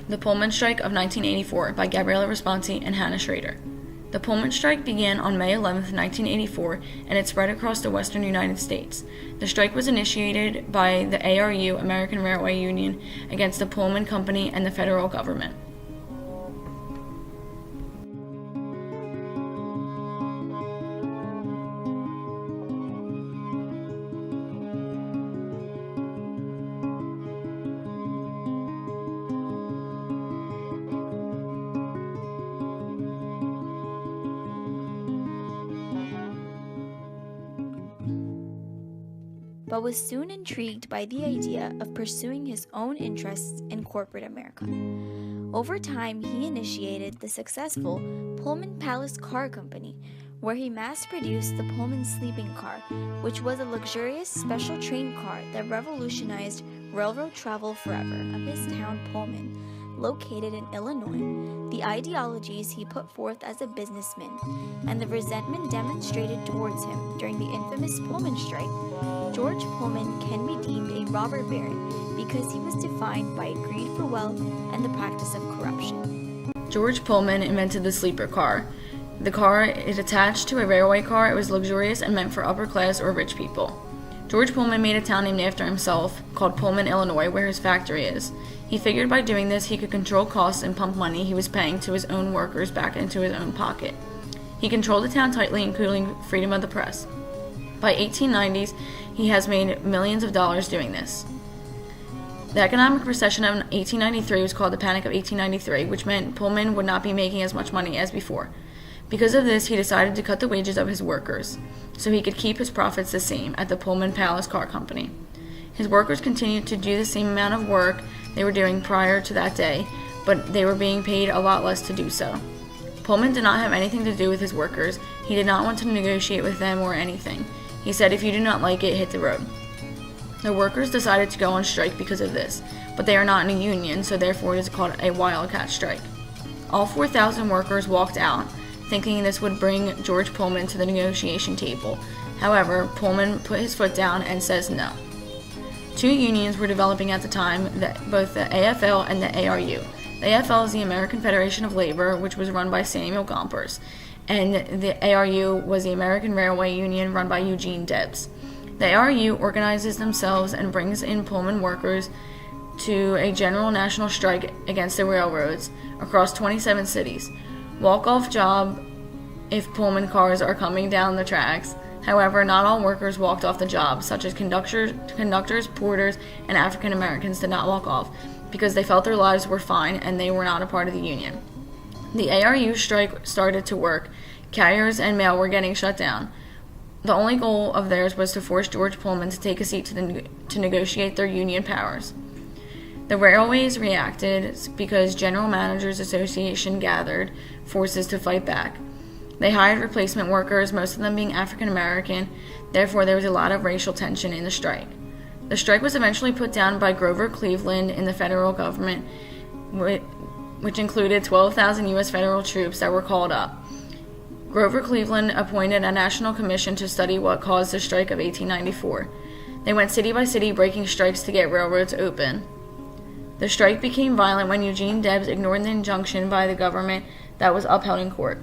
The Pullman Strike of 1984 by Gabriela Responsi and Hannah Schrader. The Pullman strike began on May 11, 1984, and it spread across the western United States. The strike was initiated by the ARU, American Railway Union, against the Pullman Company and the federal government. But was soon intrigued by the idea of pursuing his own interests in corporate America. Over time, he initiated the successful Pullman Palace Car Company, where he mass-produced the Pullman sleeping car, which was a luxurious special train car that revolutionized railroad travel forever. Of his town Pullman, located in Illinois, the ideologies he put forth as a businessman, and the resentment demonstrated towards him during the infamous Pullman strike, George Pullman can be deemed a robber baron because he was defined by greed for wealth and the practice of corruption. George Pullman invented the sleeper car. The car is attached to a railway car. It was luxurious and meant for upper class or rich people. George Pullman made a town named after himself called Pullman, Illinois, where his factory is. He figured by doing this he could control costs and pump money he was paying to his own workers back into his own pocket. He controlled the town tightly, including freedom of the press. By 1890s, he has made millions of dollars doing this. The economic recession of 1893 was called the Panic of 1893, which meant Pullman would not be making as much money as before. Because of this, he decided to cut the wages of his workers, so he could keep his profits the same at the Pullman Palace Car Company. His workers continued to do the same amount of work they were doing prior to that day, but they were being paid a lot less to do so. Pullman did not have anything to do with his workers. He did not want to negotiate with them or anything. He said, "If you do not like it, hit the road." The workers decided to go on strike because of this, but they are not in a union, so therefore it is called a wildcat strike. All 4,000 workers walked out, thinking this would bring George Pullman to the negotiation table. However, Pullman put his foot down and says no. Two unions were developing at the time, both the AFL and the ARU. The AFL is the American Federation of Labor, which was run by Samuel Gompers, and the ARU was the American Railway Union run by Eugene Debs. The ARU organizes themselves and brings in Pullman workers to a general national strike against the railroads across 27 cities. Walk-off job if Pullman cars are coming down the tracks. However, not all workers walked off the job, such as conductors, porters, and African Americans did not walk off because they felt their lives were fine and they were not a part of the union. The ARU strike started to work. Carriers and mail were getting shut down. The only goal of theirs was to force George Pullman to take a seat to negotiate their union powers. The railways reacted because General Managers Association gathered forces to fight back. They hired replacement workers, most of them being African American. Therefore, there was a lot of racial tension in the strike. The strike was eventually put down by Grover Cleveland in the federal government, which included 12,000 U.S. federal troops that were called up. Grover Cleveland appointed a national commission to study what caused the strike of 1894. They went city by city breaking strikes to get railroads open. The strike became violent when Eugene Debs ignored the injunction by the government that was upheld in court.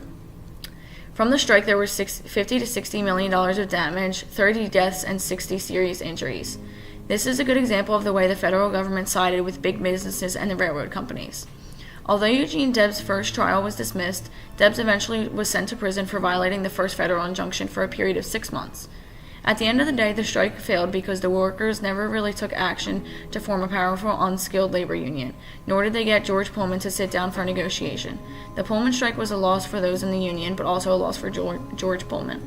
From the strike, there were $50 to $60 million of damage, 30 deaths, and 60 serious injuries. This is a good example of the way the federal government sided with big businesses and the railroad companies. Although Eugene Debs' first trial was dismissed, Debs eventually was sent to prison for violating the first federal injunction for a period of 6 months. At the end of the day, the strike failed because the workers never really took action to form a powerful, unskilled labor union, nor did they get George Pullman to sit down for a negotiation. The Pullman strike was a loss for those in the union, but also a loss for George Pullman.